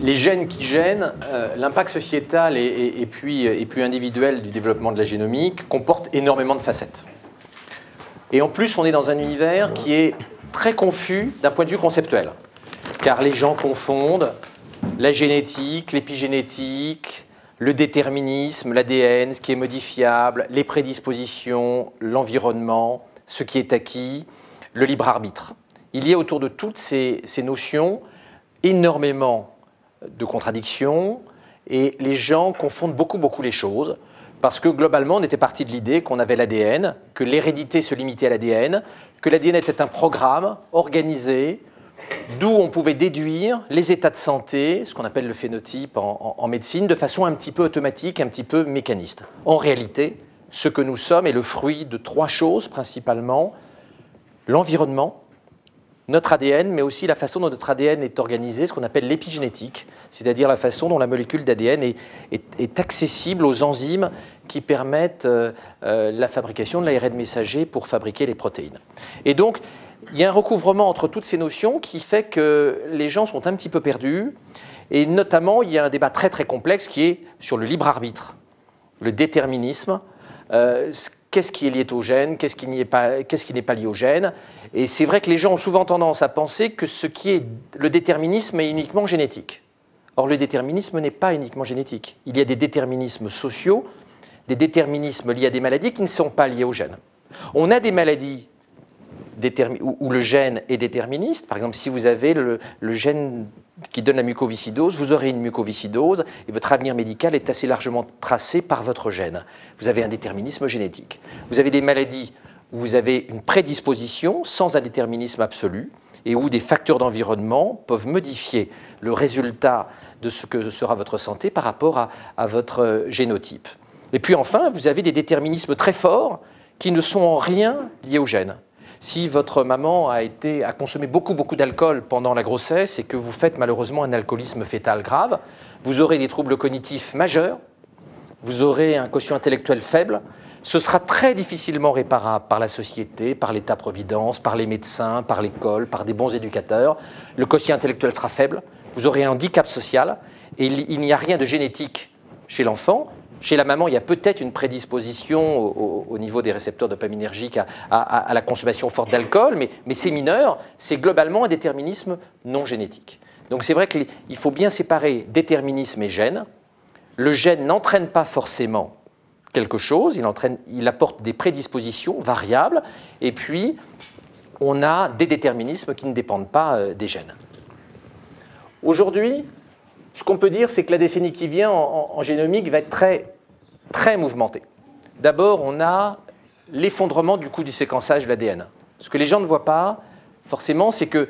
les gènes qui gènent, l'impact sociétal et puis individuel du développement de la génomique comporte énormément de facettes. Et en plus, on est dans un univers qui est très confus d'un point de vue conceptuel, car les gens confondent la génétique, l'épigénétique, le déterminisme, l'ADN, ce qui est modifiable, les prédispositions, l'environnement, ce qui est acquis, le libre arbitre. Il y a autour de toutes ces notions énormément de contradictions et les gens confondent beaucoup les choses parce que globalement on était parti de l'idée qu'on avait l'ADN, que l'hérédité se limitait à l'ADN, que l'ADN était un programme organisé d'où on pouvait déduire les états de santé, ce qu'on appelle le phénotype en médecine, de façon un petit peu automatique, un petit peu mécaniste. En réalité, ce que nous sommes est le fruit de trois choses principalement: l'environnement, notre ADN, mais aussi la façon dont notre ADN est organisé, ce qu'on appelle l'épigénétique, c'est-à-dire la façon dont la molécule d'ADN est accessible aux enzymes qui permettent la fabrication de l'ARN messager pour fabriquer les protéines. Et donc, il y a un recouvrement entre toutes ces notions qui fait que les gens sont un petit peu perdus, et notamment, il y a un débat très complexe qui est sur le libre arbitre, le déterminisme, qu'est-ce qui est lié au gène, qu'est-ce qui n'est pas lié au gène. Et c'est vrai que les gens ont souvent tendance à penser que ce qui est le déterminisme est uniquement génétique. Or, le déterminisme n'est pas uniquement génétique. Il y a des déterminismes sociaux, des déterminismes liés à des maladies qui ne sont pas liés au gène. On a des maladies où le gène est déterministe. Par exemple, si vous avez le gène qui donne la mucoviscidose, vous aurez une mucoviscidose et votre avenir médical est assez largement tracé par votre gène. Vous avez un déterminisme génétique. Vous avez des maladies où vous avez une prédisposition sans un déterminisme absolu et où des facteurs d'environnement peuvent modifier le résultat de ce que sera votre santé par rapport à votre génotype. Et puis enfin, vous avez des déterminismes très forts qui ne sont en rien liés au gène. Si votre maman a consommé beaucoup d'alcool pendant la grossesse et que vous faites malheureusement un alcoolisme fœtal grave, vous aurez des troubles cognitifs majeurs, vous aurez un quotient intellectuel faible, ce sera très difficilement réparable par la société, par l'État-providence, par les médecins, par l'école, par des bons éducateurs. Le quotient intellectuel sera faible, vous aurez un handicap social et il n'y a rien de génétique chez l'enfant. Chez la maman, il y a peut-être une prédisposition au niveau des récepteurs dopaminergiques à la consommation forte d'alcool, mais c'est mineur, c'est globalement un déterminisme non génétique. Donc c'est vrai qu'il faut bien séparer déterminisme et gène. Le gène n'entraîne pas forcément quelque chose, il apporte des prédispositions variables, et puis on a des déterminismes qui ne dépendent pas des gènes. Aujourd'hui, ce qu'on peut dire, c'est que la décennie qui vient en génomique va être très mouvementée. D'abord, on a l'effondrement du coût du séquençage de l'ADN. Ce que les gens ne voient pas, forcément, c'est que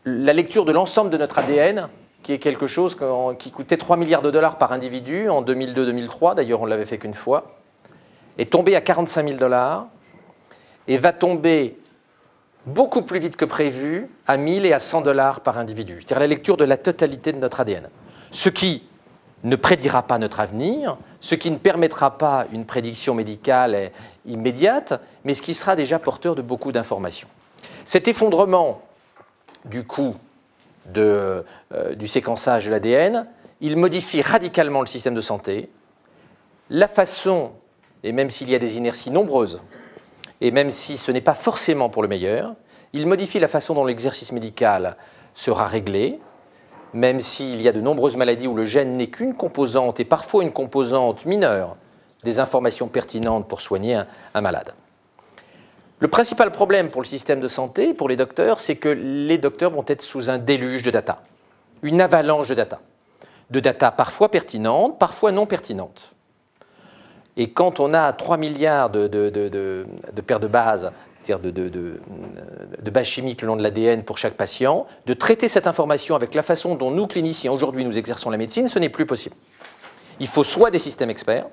la lecture de l'ensemble de notre ADN, qui est quelque chose qui coûtait 3 milliards de dollars par individu en 2002-2003, d'ailleurs on ne l'avait fait qu'une fois, est tombée à 45 000 dollars et va tomber beaucoup plus vite que prévu à 1000 et à 100 dollars par individu. C'est-à-dire la lecture de la totalité de notre ADN. Ce qui ne prédira pas notre avenir, ce qui ne permettra pas une prédiction médicale immédiate, mais ce qui sera déjà porteur de beaucoup d'informations. Cet effondrement du coût du séquençage de l'ADN, il modifie radicalement le système de santé, la façon, et même s'il y a des inerties nombreuses, et même si ce n'est pas forcément pour le meilleur, il modifie la façon dont l'exercice médical sera réglé, même s'il y a de nombreuses maladies où le gène n'est qu'une composante, et parfois une composante mineure, des informations pertinentes pour soigner un malade. Le principal problème pour le système de santé, pour les docteurs, c'est que les docteurs vont être sous un déluge de data, une avalanche de data parfois pertinentes, parfois non pertinentes. Et quand on a 3 milliards de paires de bases, c'est-à-dire de bases chimiques le long de l'ADN pour chaque patient, de traiter cette information avec la façon dont nous, cliniciens, aujourd'hui, nous exerçons la médecine, ce n'est plus possible. Il faut soit des systèmes experts,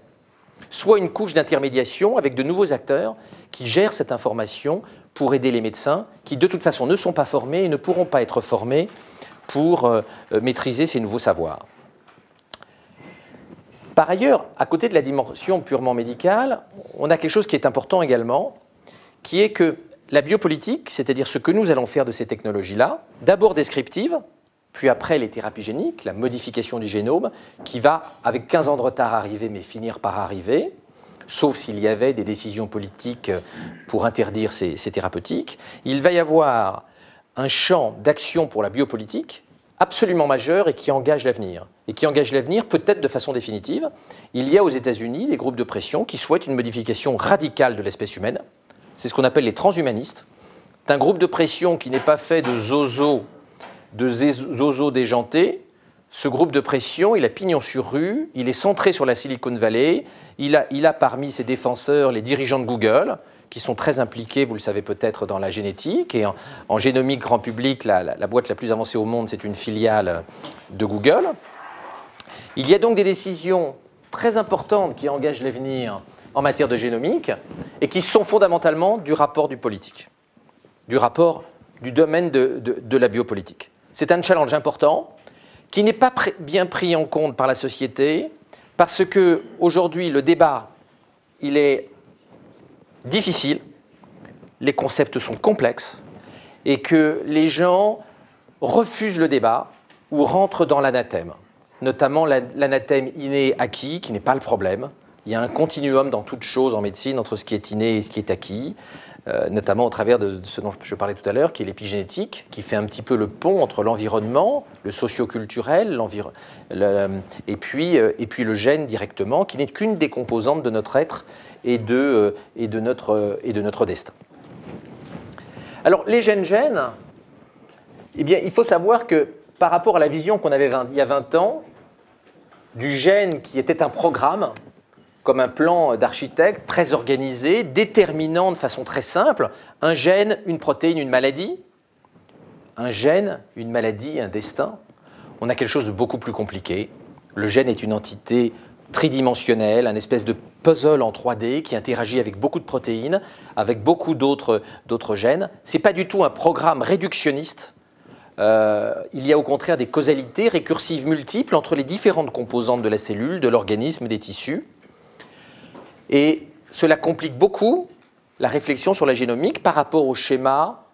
soit une couche d'intermédiation avec de nouveaux acteurs qui gèrent cette information pour aider les médecins qui, de toute façon, ne sont pas formés et ne pourront pas être formés pour maîtriser ces nouveaux savoirs. Par ailleurs, à côté de la dimension purement médicale, on a quelque chose qui est important également, qui est que la biopolitique, c'est-à-dire ce que nous allons faire de ces technologies-là, d'abord descriptives, puis après les thérapies géniques, la modification du génome, qui va, avec 15 ans de retard, arriver, mais finir par arriver, sauf s'il y avait des décisions politiques pour interdire ces thérapeutiques. Il va y avoir un champ d'action pour la biopolitique absolument majeur et qui engage l'avenir. Et qui engage l'avenir peut-être de façon définitive. Il y a aux États-Unis des groupes de pression qui souhaitent une modification radicale de l'espèce humaine. C'est ce qu'on appelle les transhumanistes. C'est un groupe de pression qui n'est pas fait de zozos déjantés. Ce groupe de pression, il a pignon sur rue, il est centré sur la Silicon Valley, il a parmi ses défenseurs les dirigeants de Google, qui sont très impliqués, vous le savez peut-être, dans la génétique. Et en génomique grand public, la boîte la plus avancée au monde, c'est une filiale de Google. Il y a donc des décisions très importantes qui engagent l'avenir en matière de génomique et qui sont fondamentalement du rapport du politique, du rapport du domaine de la biopolitique. C'est un challenge important qui n'est pas bien pris en compte par la société parce qu'aujourd'hui, le débat, il est difficile, les concepts sont complexes et que les gens refusent le débat ou rentrent dans l'anathème, notamment l'anathème inné-acquis, qui n'est pas le problème. Il y a un continuum dans toute chose en médecine entre ce qui est inné et ce qui est acquis, notamment au travers de ce dont je parlais tout à l'heure, qui est l'épigénétique, qui fait un petit peu le pont entre l'environnement, le socio-culturel, et puis le gène directement, qui n'est qu'une des composantes de notre être et de notre destin. Alors, les gènes, eh bien, il faut savoir que par rapport à la vision qu'on avait il y a 20 ans, du gène qui était un programme, comme un plan d'architecte très organisé, déterminant de façon très simple, un gène, une protéine, une maladie, un gène, une maladie, un destin. On a quelque chose de beaucoup plus compliqué. Le gène est une entité tridimensionnelle, un espèce de puzzle en 3D qui interagit avec beaucoup de protéines, avec beaucoup d'autres gènes. Ce n'est pas du tout un programme réductionniste. Il y a au contraire des causalités récursives multiples entre les différentes composantes de la cellule, de l'organisme, des tissus. Et cela complique beaucoup la réflexion sur la génomique par rapport au schéma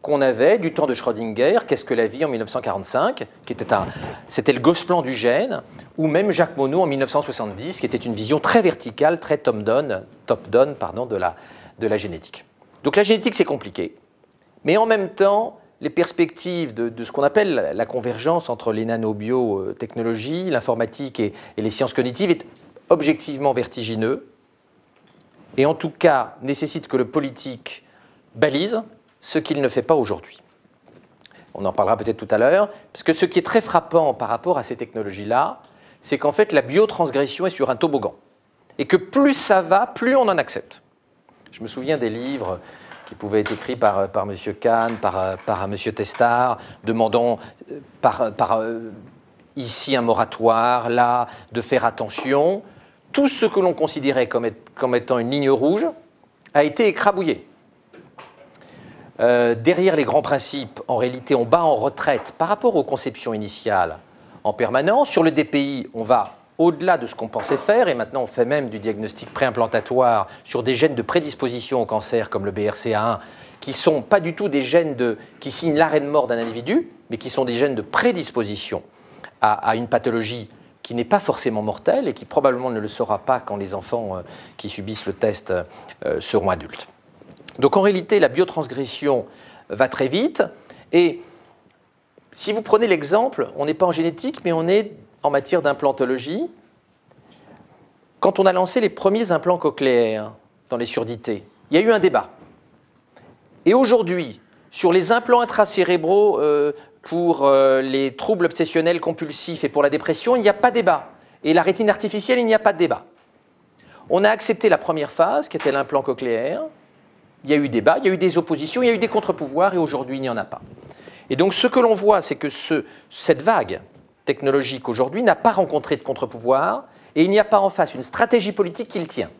qu'on avait du temps de Schrödinger, Qu'est-ce que la vie en 1945, c'était le Gosplan du gène, ou même Jacques Monod en 1970, qui était une vision très verticale, très top-down de la génétique. Donc la génétique, c'est compliqué. Mais en même temps, les perspectives de ce qu'on appelle la convergence entre les nanobiotechnologies, l'informatique et les sciences cognitives est objectivement vertigineux. Et en tout cas, nécessite que le politique balise ce qu'il ne fait pas aujourd'hui. On en parlera peut-être tout à l'heure, parce que ce qui est très frappant par rapport à ces technologies-là, c'est qu'en fait, la biotransgression est sur un toboggan. Et que plus ça va, plus on en accepte. Je me souviens des livres qui pouvaient être écrits par M. Kahn, par M. Testard, demandant ici un moratoire, là, de faire attention. Tout ce que l'on considérait comme étant une ligne rouge a été écrabouillé. Derrière les grands principes, en réalité, on bat en retraite par rapport aux conceptions initiales en permanence. Sur le DPI, on va au-delà de ce qu'on pensait faire, et maintenant on fait même du diagnostic préimplantatoire sur des gènes de prédisposition au cancer comme le BRCA1, qui ne sont pas du tout des gènes qui signent l'arrêt de mort d'un individu, mais qui sont des gènes de prédisposition à une pathologie qui n'est pas forcément mortelle et qui probablement ne le sera pas quand les enfants qui subissent le test seront adultes. Donc en réalité, la biotransgression va très vite. Et si vous prenez l'exemple, on n'est pas en génétique, mais on est en matière d'implantologie. Quand on a lancé les premiers implants cochléaires dans les surdités, il y a eu un débat. Et aujourd'hui, sur les implants intracérébraux pour les troubles obsessionnels compulsifs et pour la dépression, il n'y a pas de débat. Et la rétine artificielle, il n'y a pas de débat. On a accepté la première phase, qui était l'implant cochléaire. Il y a eu débat, il y a eu des oppositions, il y a eu des contre-pouvoirs, et aujourd'hui, il n'y en a pas. Et donc, ce que l'on voit, c'est que cette vague technologique aujourd'hui n'a pas rencontré de contre-pouvoir, et il n'y a pas en face une stratégie politique qui le tient.